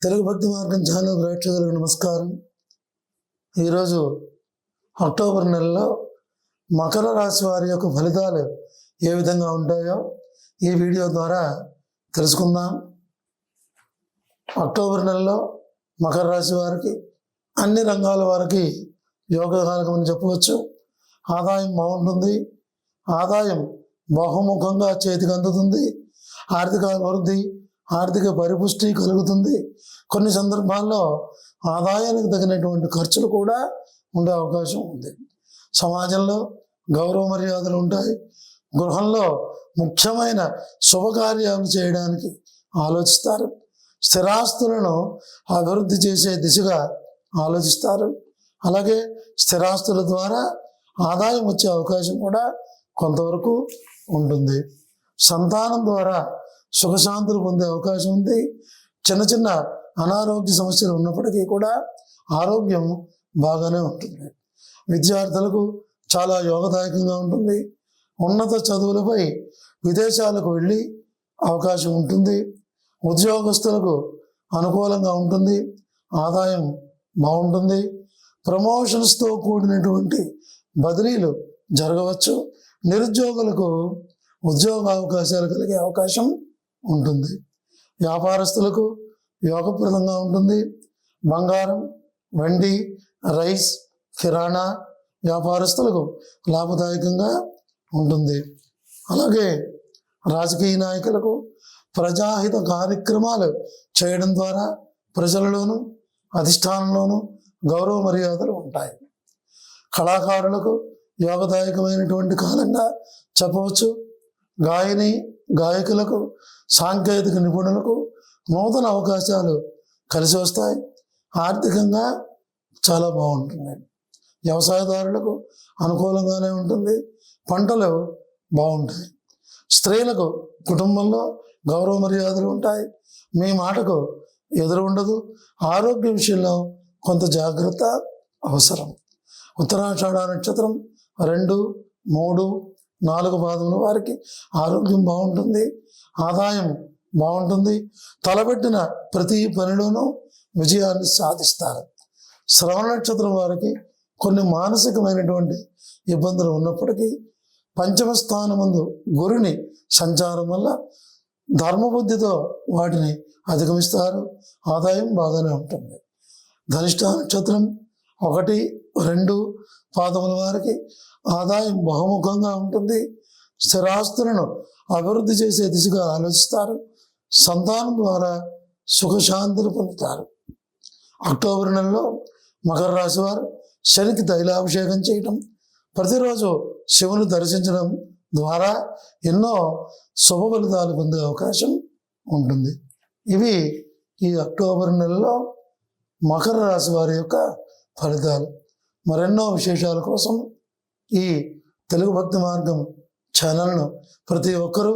తెలుగు భక్తి మార్గం ఛానల్ ప్రేక్షకులకు నమస్కారం. ఈరోజు అక్టోబర్ నెలలో మకర రాశి వారి యొక్క ఫలితాలు ఏ విధంగా ఉంటాయో ఈ వీడియో ద్వారా తెలుసుకుందాం. అక్టోబర్ నెలలో మకర రాశి వారికి అన్ని రంగాల వారికి యోగకారకం అని చెప్పవచ్చు. ఆదాయం బాగుంటుంది. ఆదాయం బహుముఖంగా చేతికి అందుతుంది. ఆర్థిక అభివృద్ధి, ఆర్థిక పరిపుష్టి కలుగుతుంది. కొన్ని సందర్భాల్లో ఆదాయానికి తగినటువంటి ఖర్చులు కూడా ఉండే అవకాశం ఉంది. సమాజంలో గౌరవ మర్యాదలు ఉంటాయి. గృహంలో ముఖ్యమైన శుభకార్యాలు చేయడానికి ఆలోచిస్తారు. స్థిరాస్తులను అభివృద్ధి చేసే దిశగా ఆలోచిస్తారు. అలాగే స్థిరాస్తుల ద్వారా ఆదాయం వచ్చే అవకాశం కూడా కొంతవరకు ఉంటుంది. సంతానం ద్వారా సుఖశాంతులు పొందే అవకాశం ఉంది. చిన్న చిన్న అనారోగ్య సమస్యలు ఉన్నప్పటికీ కూడా ఆరోగ్యం బాగానే ఉంటుంది. విద్యార్థులకు చాలా యోగదాయకంగా ఉంటుంది. ఉన్నత చదువులపై విదేశాలకు వెళ్ళి అవకాశం ఉంటుంది. ఉద్యోగస్తులకు అనుకూలంగా ఉంటుంది. ఆదాయం బాగుంటుంది. ప్రమోషన్స్తో కూడినటువంటి బదిలీలు జరగవచ్చు. నిరుద్యోగులకు ఉద్యోగ అవకాశాలు కలిగే అవకాశం ఉంటుంది. వ్యాపారస్తులకు యోగప్రదంగా ఉంటుంది. బంగారం, వెండి, రైస్, కిరాణా వ్యాపారస్తులకు లాభదాయకంగా ఉంటుంది. అలాగే రాజకీయ నాయకులకు ప్రజాహిత కార్యక్రమాలు చేయడం ద్వారా ప్రజలలోనూ అధిష్టానంలోనూ గౌరవ మర్యాదలు ఉంటాయి. కళాకారులకు యోగదాయకమైనటువంటి కాలంగా చెప్పవచ్చు. గాయకులకు, సాంకేతిక నిపుణులకు నూతన అవకాశాలు కలిసి వస్తాయి. ఆర్థికంగా చాలా బాగుంటుంది. వ్యవసాయదారులకు అనుకూలంగానే ఉంటుంది. పంటలు బాగుంటాయి. స్త్రీలకు కుటుంబంలో గౌరవ మర్యాదలు ఉంటాయి. మీ మాటకు ఎదురు ఉండదు. ఆరోగ్య విషయంలో కొంత జాగ్రత్త అవసరం. ఉత్తరాషాఢ నక్షత్రం 2, 3, 4 పాదముల వారికి ఆరోగ్యం బాగుంటుంది. ఆదాయం బాగుంటుంది. తలపెట్టిన ప్రతి పనిలోనూ విజయాన్ని సాధిస్తారు. శ్రవణ నక్షత్రం వారికి కొన్ని మానసికమైనటువంటి ఇబ్బందులు ఉన్నప్పటికీ పంచమ స్థానమందు గురుని సంచారం వల్ల ధర్మబుద్ధితో వాటిని అధిగమిస్తారు. ఆదాయం బాగానే ఉంటుంది. ధనిష్ట నక్షత్రం 1, 2 పాదముల వారికి ఆదాయం బహుముఖంగా ఉంటుంది. స్థిరాస్తులను అభివృద్ధి చేసే దిశగా ఆలోచిస్తారు. సంతానం ద్వారా సుఖశాంతులు పొందుతారు. అక్టోబర్ నెలలో మకర రాశి వారు శనికి తైలాభిషేకం చేయటం, ప్రతిరోజు శివుని దర్శించడం ద్వారా ఎన్నో శుభ ఫలితాలు పొందే అవకాశం ఉంటుంది. ఇవి ఈ అక్టోబర్ నెలలో మకర రాశి వారి యొక్క ఫలితాలు. మరెన్నో విశేషాల కోసం ఈ తెలుగు భక్తి మార్గం ఛానల్ను ప్రతి ఒక్కరూ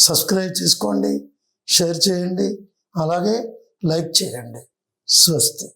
సబ్స్క్రైబ్ చేసుకోండి, షేర్ చేయండి, అలాగే లైక్ చేయండి. స్వస్తి.